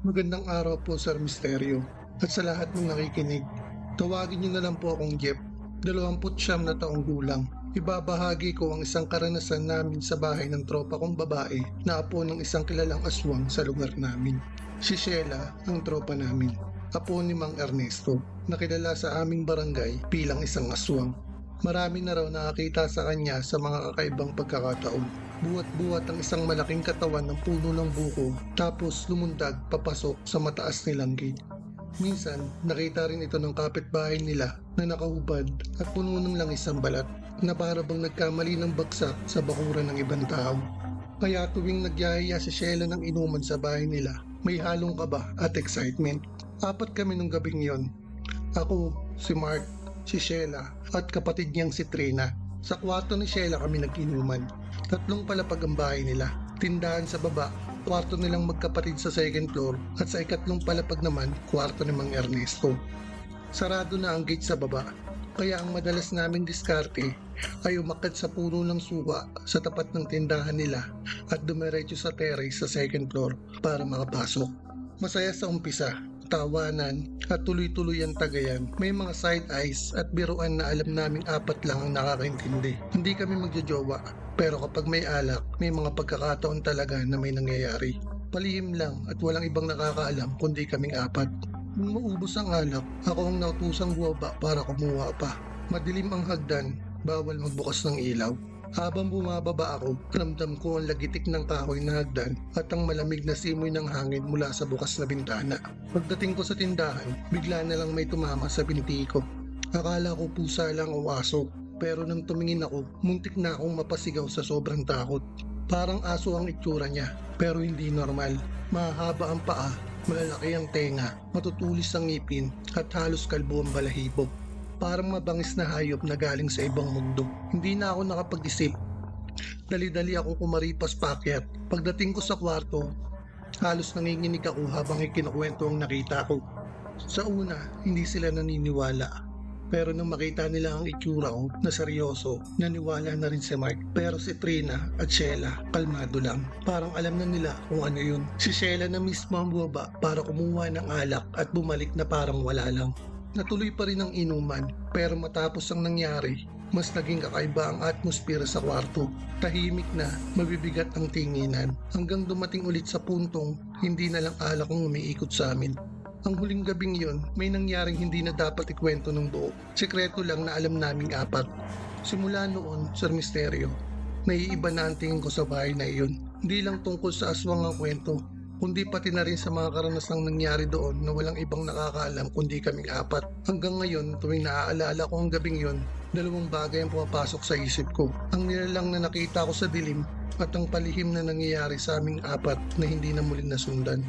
Magandang araw po, Sir Misteryo. At sa lahat ng nakikinig, tawagin niyo na lang po akong Jeff, 29 na taong gulang. Ibabahagi ko ang isang karanasan namin sa bahay ng tropa kong babae na apo ng isang kilalang aswang sa lugar namin. Si Sheila ang tropa namin, apo ni Mang Ernesto, na kilala sa aming barangay bilang isang aswang. Marami na raw nakakita sa kanya sa mga kakaibang pagkakataon. Buwat-buwat ang isang malaking katawan ng puno ng buko tapos lumundag papasok sa mataas nilang gate. Minsan, nakita rin ito ng kapitbahay nila na nakahubad at puno ng langis ang balat na para bang nagkamali ng bagsak sa bakuran ng ibang tao. Kaya tuwing nagyayaya si Sheila ng inuman sa bahay nila, may halong kaba at excitement. 4 kami nung gabing yon. Ako, si Mark, si Sheila at kapatid niyang si Trina. Sa kwarto ni Sheila kami nag-inuman. 3 palapag ang bahay nila. Tindahan sa baba, kwarto nilang magkapatid sa 2nd floor at sa 3th palapag naman, kwarto ni Mang Ernesto. Sarado na ang gate sa baba, kaya ang madalas namin diskarte ay umakyat sa puno ng suka sa tapat ng tindahan nila at dumiretso sa terrace sa 2nd floor para makapasok. Masaya sa umpisa, tawanan at tuloy-tuloy ang tagayan. May mga side eyes at biruan na alam naming 4 lang ang nakakaintindi. Hindi kami magjojowa, pero kapag may alak, may mga pagkakataon talaga na may nangyayari. Palihim lang at walang ibang nakakaalam kundi kaming 4. Nung maubos ang alak, ako ang nautusang bumaba para kumuha pa. Madilim ang hagdan, bawal magbukas ng ilaw. Habang bumababa ako, ramdam ko ang lagitik ng kahoy na hagdan at ang malamig na simoy ng hangin mula sa bukas na bintana. Pagdating ko sa tindahan, bigla na lang may tumama sa binti ko. Akala ko pusa lang o aso, pero nang tumingin ako, muntik na akong mapasigaw sa sobrang takot. Parang aso ang itsura niya, pero hindi normal. Mahaba ang paa, malalaki ang tenga, matutulis ang ngipin at halos kalbo ang balahibo. Parang mabangis na hayop na galing sa ibang mundo. Hindi na ako nakapag-isip. Dali-dali akong kumaripas paakyat. Pagdating ko sa kwarto, halos nanginginig ako habang ikinukwento ang nakita ko. Sa una, hindi sila naniniwala. Pero nang makita nila ang itsura ko na seryoso, naniwala na rin si Mark. Pero si Trina at Sheila, kalmado lang. Parang alam na nila kung ano yun. Si Sheila na mismo ang bumaba para kumuha ng alak at bumalik na parang wala lang. Natuloy pa rin ang inuman, pero matapos ang nangyari, mas naging kakaiba ang atmosphere sa kwarto. Tahimik na, mabibigat ang tinginan, hanggang dumating ulit sa puntong hindi na lang alak ang umiikot sa amin. Ang huling gabing yon, may nangyaring hindi na dapat ikwento ng buo. Sekreto lang na alam naming 4. Simula noon, Sir Misteryo, naiiba na ang tingin ko sa bahay na iyon. Hindi lang tungkol sa aswang ang kwento, kundi pati na rin sa mga karanasang nangyari doon na walang ibang nakakaalam kundi kaming 4. Hanggang ngayon, tuwing naaalala ko ang gabing yon, 2 bagay ang pumapasok sa isip ko. Ang nilalang na nakita ko sa dilim at ang palihim na nangyayari sa aming 4 na hindi na muling nasundan.